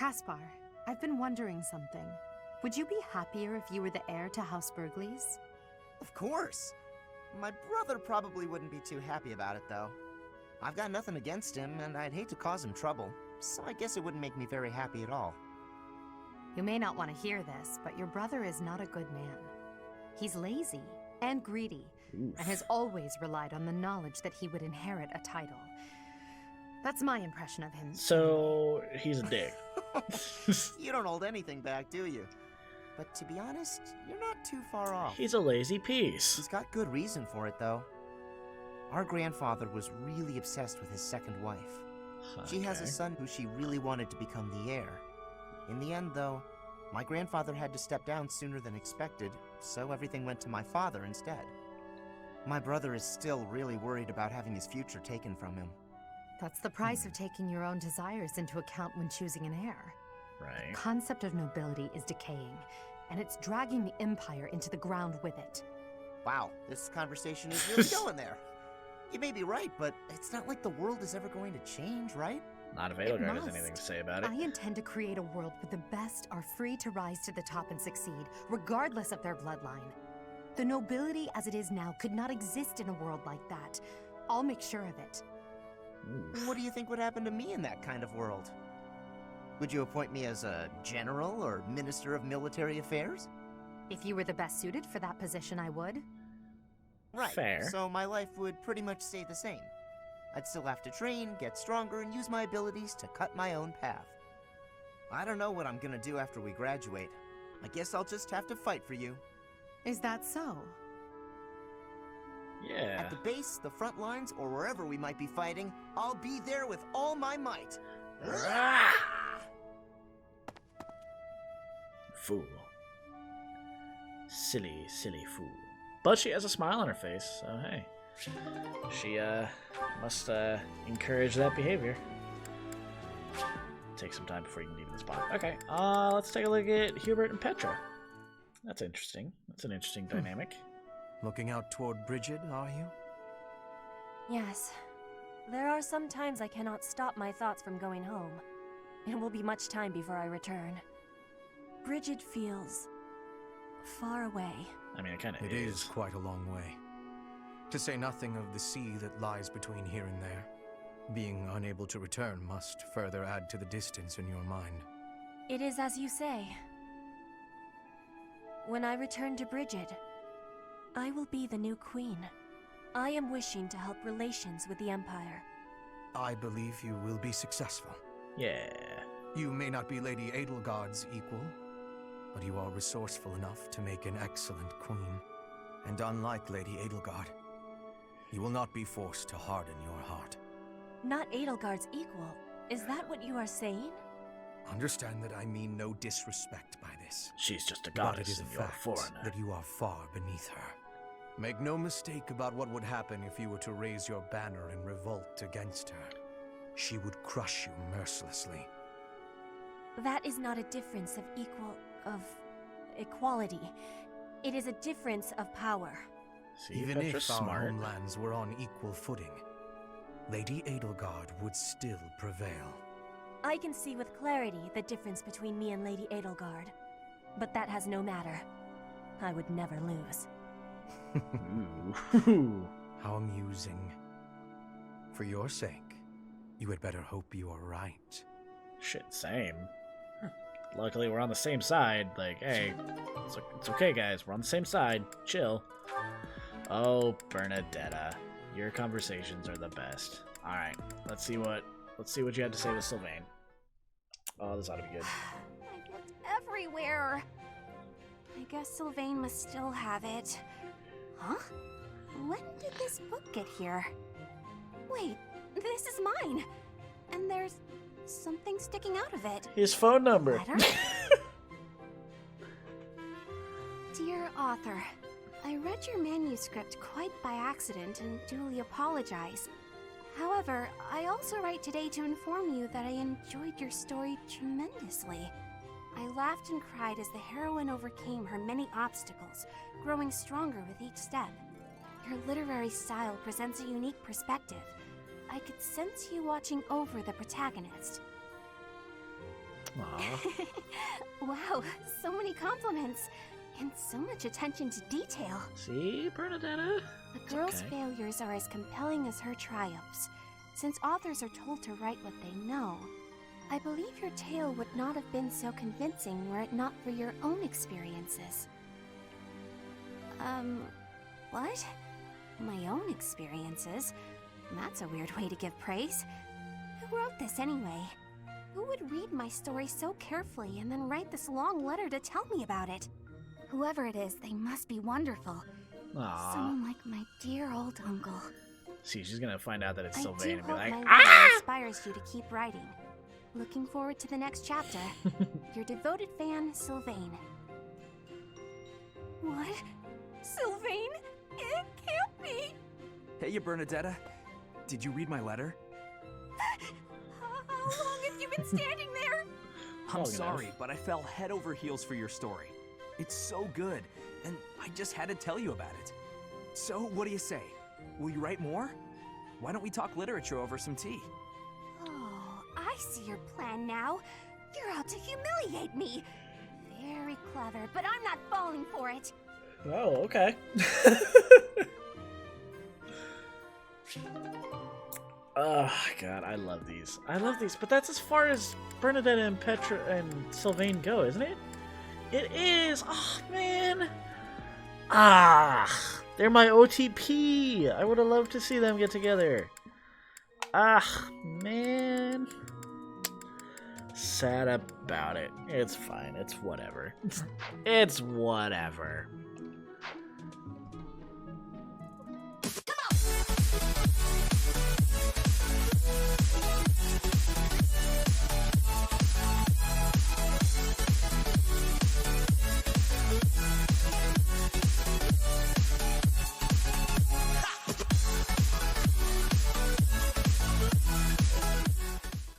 Kaspar, I've been wondering something. Would you be happier if you were the heir to House Burgleys? Of course. My brother probably wouldn't be too happy about it, though. I've got nothing against him, and I'd hate to cause him trouble, so I guess it wouldn't make me very happy at all. You may not want to hear this, but your brother is not a good man. He's lazy and greedy, and has always relied on the knowledge that he would inherit a title. That's my impression of him. So, he's a dick. You don't hold anything back, do you? But to be honest, you're not too far off. He's a lazy piece. He's got good reason for it, though. Our grandfather was really obsessed with his second wife. Okay. She has a son who she really wanted to become the heir. In the end, though, my grandfather had to step down sooner than expected, so everything went to my father instead. My brother is still really worried about having his future taken from him. That's the price of taking your own desires into account when choosing an heir. Right. The concept of nobility is decaying, and it's dragging the Empire into the ground with it. Wow, this conversation is really going there. You may be right, but it's not like the world is ever going to change, right? Not if Edelgard has anything to say about it. I intend to create a world where the best are free to rise to the top and succeed, regardless of their bloodline. The nobility as it is now could not exist in a world like that. I'll make sure of it. Oof. What do you think would happen to me in that kind of world? Would you appoint me as a general or minister of military affairs? If you were the best suited for that position, I would. Right. Fair. So my life would pretty much stay the same. I'd still have to train, get stronger, and use my abilities to cut my own path. I don't know what I'm gonna do after we graduate. I guess I'll just have to fight for you. Is that so? Yeah. At the base, the front lines, or wherever we might be fighting, I'll be there with all my might. Fool. Silly, silly fool. But she has a smile on her face, so hey. She, must, encourage that behavior. Take some time before you can leave the spot. Okay, let's take a look at Hubert and Petra. That's interesting. That's an interesting dynamic. Looking out toward Bridget, are you? Yes. There are some times I cannot stop my thoughts from going home. It will be much time before I return. Bridget feels far away. I mean, it kind of It is quite a long way. To say nothing of the sea that lies between here and there. Being unable to return must further add to the distance in your mind. It is as you say. When I return to Bridget, I will be the new queen. I am wishing to help relations with the Empire. I believe you will be successful. Yeah. You may not be Lady Edelgard's equal, but you are resourceful enough to make an excellent queen. And unlike Lady Edelgard, you will not be forced to harden your heart. Not Edelgard's equal. Is that what you are saying? Understand that I mean no disrespect by this. She's just a But it goddess is a and you're a fact foreigner. that you are far beneath her. Make no mistake about what would happen if you were to raise your banner in revolt against her. She would crush you mercilessly. That is not a difference of equality. It is a difference of power. See, Even Petra's if our smart. homelands were on equal footing, Lady Edelgard would still prevail. I can see with clarity the difference between me and Lady Edelgard. But that has no matter. I would never lose. Ooh. How amusing. For your sake, you had better hope you are right. Shit, same. Luckily, we're on the same side. Like, hey, it's okay, guys. We're on the same side. Chill. Oh, Bernadette, your conversations are the best. All right, let's see what you had to say with Sylvain. Oh, this ought to be good. I looked everywhere. I guess Sylvain must still have it. Huh? When did this book get here? Wait, this is mine. And there's something sticking out of it. His phone number. Letter? Dear author, I read your manuscript quite by accident and duly apologize. However, I also write today to inform you that I enjoyed your story tremendously. I laughed and cried as the heroine overcame her many obstacles, growing stronger with each step. Your literary style presents a unique perspective. I could sense you watching over the protagonist. Aw. Wow, so many compliments. And so much attention to detail. See, Bernadette? The girl's okay. failures are as compelling as her triumphs. Since authors are told to write what they know, I believe your tale would not have been so convincing were it not for your own experiences. What? My own experiences? That's a weird way to give praise. Who wrote this anyway? Who would read my story so carefully and then write this long letter to tell me about it? Whoever it is, they must be wonderful. Aw. Someone like my dear old uncle. See, she's gonna find out that it's I do Sylvain and be hope like, my ah! letter inspires you to keep writing. Looking forward to the next chapter. Your devoted fan, Sylvain. What? Sylvain? It can't be! Hey, Bernadette. Did you read my letter? How long have you been standing there? I'm Long sorry, enough. but I fell head over heels for your story. It's so good, and I just had to tell you about it. So, what do you say? Will you write more? Why don't we talk literature over some tea? Oh, I see your plan now. You're out to humiliate me. Very clever, but I'm not falling for it. Oh, okay. Oh, God, I love these. I love these, but that's as far as Bernadette and Petra and Sylvain go, isn't it? It is! Oh, man! Ah! They're my OTP! I would have loved to see them get together. Ah, man. Sad about it. It's fine. It's whatever. It's whatever.